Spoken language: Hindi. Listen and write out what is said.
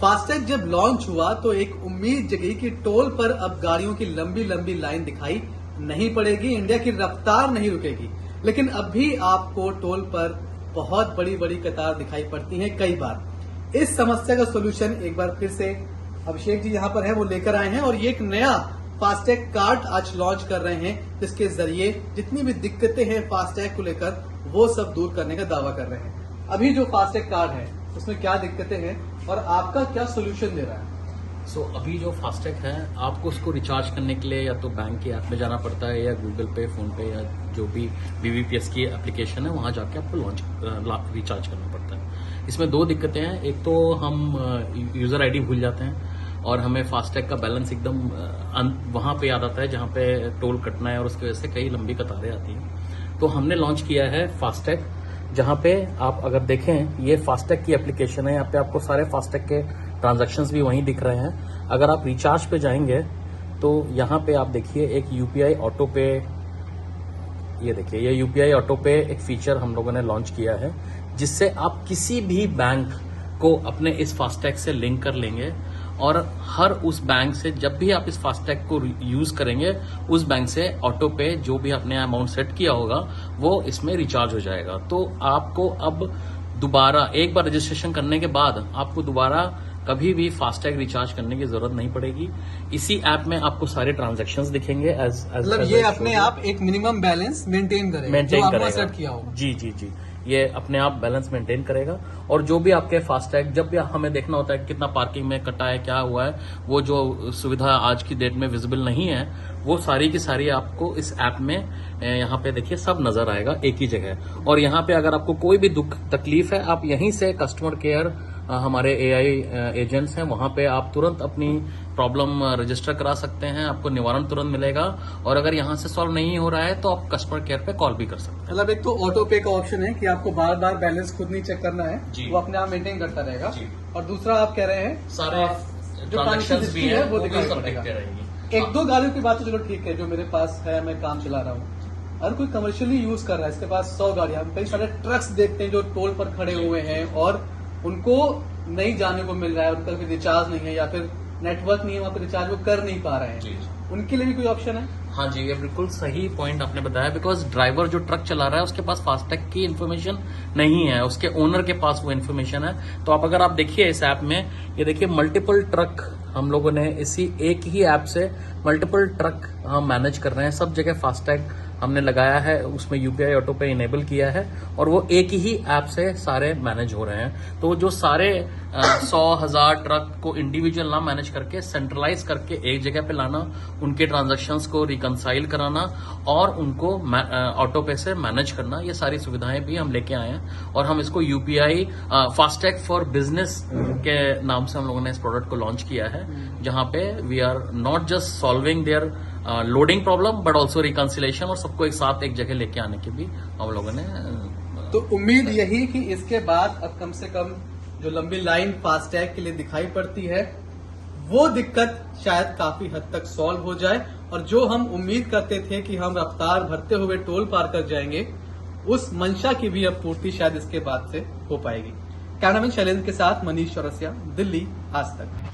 फास्टैग जब लॉन्च हुआ तो एक उम्मीद जगी कि टोल पर अब गाड़ियों की लंबी लंबी लाइन दिखाई नहीं पड़ेगी, इंडिया की रफ्तार नहीं रुकेगी। लेकिन अब भी आपको टोल पर बहुत बड़ी बड़ी कतार दिखाई पड़ती है कई बार। इस समस्या का सोल्यूशन एक बार फिर से अभिषेक जी यहाँ पर है, वो लेकर आए हैं और ये एक नया फास्टैग कार्ड आज लॉन्च कर रहे हैं, जिसके जरिए जितनी भी दिक्कतें हैं फास्टैग को लेकर वो सब दूर करने का दावा कर रहे हैं। अभी जो फास्टैग कार्ड है उसमें क्या दिक्कतें हैं और आपका क्या सोल्यूशन दे रहा है? अभी जो फास्टैग है आपको उसको रिचार्ज करने के लिए या तो बैंक की ऐप में जाना पड़ता है या गूगल पे, फोन पे या जो भी BBPS की एप्लीकेशन है वहां जाके आपको रिचार्ज करना पड़ता है। इसमें दो दिक्कतें हैं। एक तो हम यूजर आईडी भूल जाते हैं और हमें फास्टैग का बैलेंस एकदम वहां पे याद आता है जहां पे टोल कटना है और उसकी वजह से कई लंबी कतारें आती हैं। तो हमने लॉन्च किया है फास्टैग, जहां पे आप अगर देखें ये फास्टैग की एप्लीकेशन है, यहाँ पे आपको सारे फास्टैग के ट्रांजैक्शंस भी वहीं दिख रहे हैं। अगर आप रिचार्ज पे जाएंगे तो यहाँ पे आप देखिए एक UPI ऑटो पे, ये देखिए ये UPI ऑटो पे एक फीचर हम लोगों ने लॉन्च किया है जिससे आप किसी भी बैंक को अपने इस फास्टैग से लिंक कर लेंगे और हर उस बैंक से जब भी आप इस फास्टैग को यूज करेंगे उस बैंक से ऑटो पे जो भी आपने अमाउंट सेट किया होगा वो इसमें रिचार्ज हो जाएगा। तो आपको अब दोबारा एक बार रजिस्ट्रेशन करने के बाद आपको दोबारा कभी भी फास्टैग रिचार्ज करने की जरूरत नहीं पड़ेगी। इसी ऐप में आपको सारे ट्रांजैक्शंस दिखेंगे। मतलब ये अपने आप एक मिनिमम बैलेंस मेंटेन करेगा, सेट किया होगा। जी, ये अपने आप बैलेंस मेंटेन करेगा और जो भी आपके फास्टैग जब भी हमें देखना होता है कितना पार्किंग में कटा है, क्या हुआ है, वो जो सुविधा आज की डेट में विजिबल नहीं है वो सारी की सारी आपको इस ऐप में यहाँ पे देखिए सब नजर आएगा एक ही जगह। और यहाँ पे अगर आपको कोई भी दुख तकलीफ है आप यहीं से कस्टमर केयर हमारे AI एजेंट्स हैं वहां पे आप तुरंत अपनी प्रॉब्लम रजिस्टर करा सकते हैं, आपको निवारण तुरंत मिलेगा। और अगर यहाँ से सॉल्व नहीं हो रहा है तो आप कस्टमर केयर पे कॉल भी कर सकते हैं। मतलब एक तो ऑटो पे का ऑप्शन है कि आपको बार बार बैलेंस खुद नहीं चेक करना है, वो अपने आप मेंटेन करता रहेगा। और दूसरा आप कह रहे हैं सारे जो ट्रांजैक्शंस भी है वो दिखाई पड़ेगा। एक दो गाड़ियों की बात तो चलो ठीक है, जो मेरे पास है मैं काम चला रहा हूँ। अगर कोई कमर्शियली यूज कर रहा है, इसके पास 100 गाड़ियां, हम कई सारे ट्रक्स देखते हैं जो टोल पर खड़े हुए हैं और उनको नहीं जाने को मिल रहा है, उनका कोई रिचार्ज नहीं है या फिर नेटवर्क नहीं है वहां पर रिचार्ज वो कर नहीं पा रहे हैं, उनके लिए भी कोई ऑप्शन है? हाँ जी, ये बिल्कुल सही पॉइंट आपने बताया। बिकॉज ड्राइवर जो ट्रक चला रहा है उसके पास फास्टैग की इन्फॉर्मेशन नहीं है, उसके ओनर के पास वो इन्फॉर्मेशन है। तो आप अगर आप देखिए इस ऐप में, ये देखिए मल्टीपल ट्रक हम लोगों ने इसी एक ही ऐप से मल्टीपल ट्रक हम मैनेज कर रहे हैं। सब जगह फास्टैग हमने लगाया है, उसमें UPI ऑटो पे इनेबल किया है और वो एक ही ऐप से सारे मैनेज हो रहे हैं। तो जो सारे 100,000 ट्रक को इंडिविजुअल ना मैनेज करके सेंट्रलाइज करके एक जगह पे लाना, उनके ट्रांजैक्शंस को रिकंसाइल कराना और उनको ऑटो पे से मैनेज करना, ये सारी सुविधाएं भी हम लेके आए हैं। और हम इसको UPI फास्टैग फॉर बिजनेस के नाम से हम लोगों ने इस प्रोडक्ट को लॉन्च किया है, जहां पे we are not just solving their loading problem but also reconciliation, और सबको एक साथ एक जगह लेके आने की भी हम लोगों ने। तो उम्मीद यही कि इसके बाद अब कम से कम जो लंबी लाइन फास्टैग के लिए दिखाई पड़ती है वो दिक्कत शायद काफी हद तक सॉल्व हो जाए और जो हम उम्मीद करते थे कि हम रफ्तार भरते हुए टोल पार कर जाएंगे उस मंशा की भी अब पूर्ति शायद इसके बाद से हो पाएगी। कैमरामैन शैलेंद्र के साथ मनीष चौरसिया, दिल्ली आज तक।